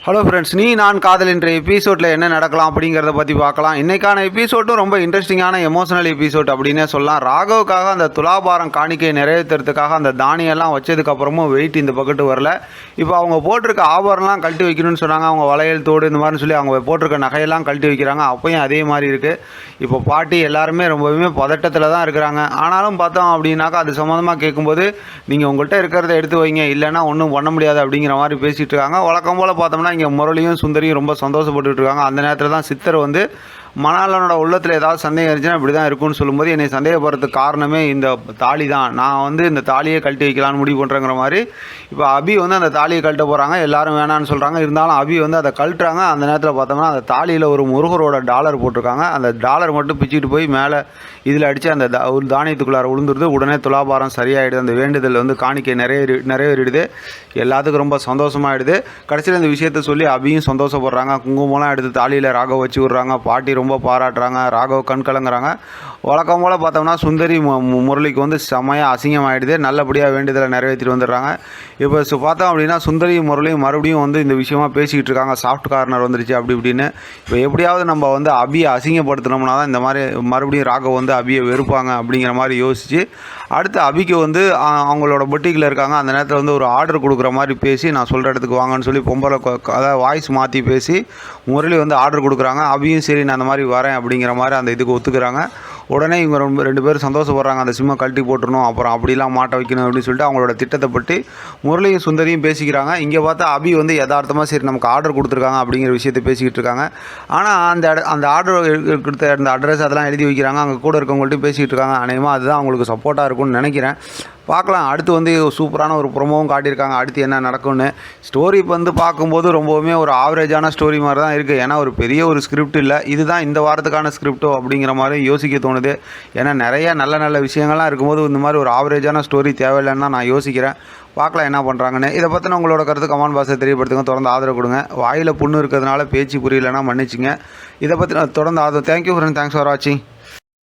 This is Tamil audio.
ஹலோ ஃப்ரெண்ட்ஸ், நீ நான் காதல் என்ற எபிசோடில் என்ன நடக்கலாம் அப்படிங்கிறத பற்றி பார்க்கலாம். இன்றைக்கான எபிசோட்டும் ரொம்ப இன்ட்ரெஸ்டிங்கான எமோஷனல் எபிசோட் அப்படின்னே சொல்லலாம். ராகவுக்காக அந்த துலாபாரம் காணிக்கையை நிறைவேற்றுறதுக்காக அந்த தானியெல்லாம் வச்சதுக்கப்புறமும் வெயிட் இந்த பக்கத்து வரல. இப்போ அவங்க போட்டிருக்க ஆபரணம்லாம் கழட்டி வைக்கணும்னு சொன்னாங்க. அவங்க வளையல் தோடு இந்த மாதிரி சொல்லி அவங்க போட்டிருக்க நகையெல்லாம் கழட்டி வைக்கிறாங்க. அப்போயும் அதே மாதிரி இருக்குது. இப்போ பாட்டி எல்லாருமே ரொம்பவுமே பதட்டத்தில் தான் இருக்கிறாங்க. ஆனாலும் பார்த்தோம் அப்படின்னாக்கா அது சம்மந்தமாக கேட்கும்போது நீங்கள் உங்கள்கிட்ட இருக்கிறத எடுத்து வைங்க, இல்லைன்னா ஒன்றும் பண்ண முடியாது அப்படிங்கிற மாதிரி பேசிகிட்டு இருக்காங்க. வழக்கம் போல் பார்த்தோம்னா இங்கே முரளியும் சுந்தரியும் ரொம்ப சந்தோஷப்பட்டுட்டு இருக்காங்க. அந்த நேரத்தில் தான் சித்தர் வந்து மணாளனோட உள்ளத்தில் ஏதாவது சந்தேகம் இருந்துச்சுன்னா இப்படி தான் இருக்குன்னு சொல்லும்போது என்னை சந்தேகப்படுறதுக்கு காரணமே இந்த தாலி தான், நான் வந்து இந்த தாலியை கழட்டி வைக்கலான்னு முடிவு பண்ணுறேங்கிற மாதிரி இப்போ அபி வந்து அந்த தாலியை கழட்ட போகிறாங்க. எல்லாரும் வேணான்னு சொல்கிறாங்க. இருந்தாலும் அபி வந்து அதை கழட்டுறாங்க. அந்த நேரத்தில் பார்த்தோம்னா அந்த தாலியில் ஒரு முருகரோட டாலர் போட்டிருக்காங்க. அந்த டாலர் மட்டும் பிச்சுட்டு போய் மேலே இதில் அடித்து அந்த ஒரு தானியத்துக்குள்ளார விழுந்துருது. உடனே துலாபாரம் சரியாயிடுது. அந்த வேண்டுதல் வந்து காணிக்கை நிறைவேறிடுது. எல்லாத்துக்கும் ரொம்ப சந்தோஷமாகிடுது. கடைசியில் இந்த விஷயத்த சொல்லி அபியும் சந்தோஷப்படுறாங்க. குங்குமம்லாம் எடுத்து தாலியில் ராகவ வச்சு விட்றாங்க. பாட்டி ரொம்ப பாராட்டுறாங்க. ராகவ கண் கலங்குறாங்க. வழக்கம் போல் பார்த்தோம்னா சுந்தரி முரளிக்கு வந்து செமையாக அசிங்கமாகிடுது. நல்லபடியாக வேண்டுதலை நிறைவேற்றிட்டு வந்துடுறாங்க. இப்போ பார்த்தோம் அப்படின்னா சுந்தரி முரளியும் மறுபடியும் வந்து இந்த விஷயமா பேசிக்கிட்டு இருக்காங்க. சாஃப்ட் கார்னர் வந்துருச்சு அப்படி இப்படின்னு. இப்போ எப்படியாவது நம்ம வந்து அபியை அசிங்கப்படுத்தினோம்னா தான் இந்த மாதிரி மறுபடியும் ராகவ் வந்து அபியை வெறுப்பாங்க அப்படிங்கிற மாதிரி யோசித்து அடுத்து அபிக்கு வந்து அவங்களோட பொட்டிக்கில் இருக்காங்க. அந்த நேரத்தில் வந்து ஒரு ஆர்டர் கொடுக்குற மாதிரி பேசி நான் சொல்கிற இடத்துக்கு வாங்கன்னு சொல்லி பொம்பளை அதாவது வாய்ஸ் மாற்றி பேசி முரளி வந்து ஆர்டர் கொடுக்குறாங்க. அபியும் சரி நான் அந்த மாதிரி வரேன் அப்படிங்கிற மாதிரி அந்த இதுக்கு ஒத்துக்கிறாங்க. உடனே இவங்க ரெண்டு பேரும் சந்தோஷப்படுறாங்க. அந்த சிம்மை கழட்டி போட்டுருணும், அப்புறம் அப்படிலாம் மாட்ட வைக்கணும் அப்படின்னு சொல்லிட்டு அவங்களோட திட்டத்தை பற்றி முரளியும் சுந்தரியும் பேசிக்கிறாங்க. இங்கே பார்த்தா அபி வந்து யதார்த்தமாக சரி நமக்கு ஆர்டர் கொடுத்துருக்காங்க அப்படிங்கிற விஷயத்தை பேசிக்கிட்டு இருக்காங்க. ஆனால் அந்த ஆர்டர் கொடுத்த அந்த அட்ரஸ் அதெல்லாம் எழுதி வைக்கிறாங்க. அங்கே கூட இருக்கவங்கள்ட்டையும் பேசிக்கிட்டு இருக்காங்க. அநேகமாக அதுதான் அவங்களுக்கு சப்போர்ட்டாக இருக்கும்னு நினைக்கிறேன். பார்க்கலாம். அடுத்து வந்து சூப்பரான ஒரு ப்ரொமோவும் காட்டியிருக்காங்க. அடுத்து என்ன நடக்கும்னு. ஸ்டோரி வந்து பார்க்கும்போது ரொம்பவுமே ஒரு ஆவரேஜான ஸ்டோரி மாதிரி தான் இருக்குது. ஏன்னா ஒரு பெரிய ஒரு ஸ்கிரிப்ட் இல்லை. இதுதான் இந்த வாரத்துக்கான ஸ்கிரிப்டோ அப்படிங்கிற மாதிரி யோசிக்க தோணுது. ஏன்னா நிறைய நல்ல நல்ல விஷயங்கள்லாம் இருக்கும்போது இந்த மாதிரி ஒரு ஆவரேஜான ஸ்டோரி தேவையில்லைன்னு தான் நான் யோசிக்கிறேன். பார்க்கலாம் என்ன பண்ணுறாங்கன்னு. இதை பற்றின உங்களோட கருத்து கமெண்ட் பாக்ஸில் தெரியப்படுத்துங்க. தொடர்ந்து ஆதரவு கொடுங்க. வாயில் புண்ணு இருக்கிறதுனால பேச்சு புரியலைன்னா மன்னிச்சுங்க. இதை பற்றி தொடர்ந்து ஆதரவு. Thank you friend. தேங்க்ஸ் ஃபார் வாட்சிங்.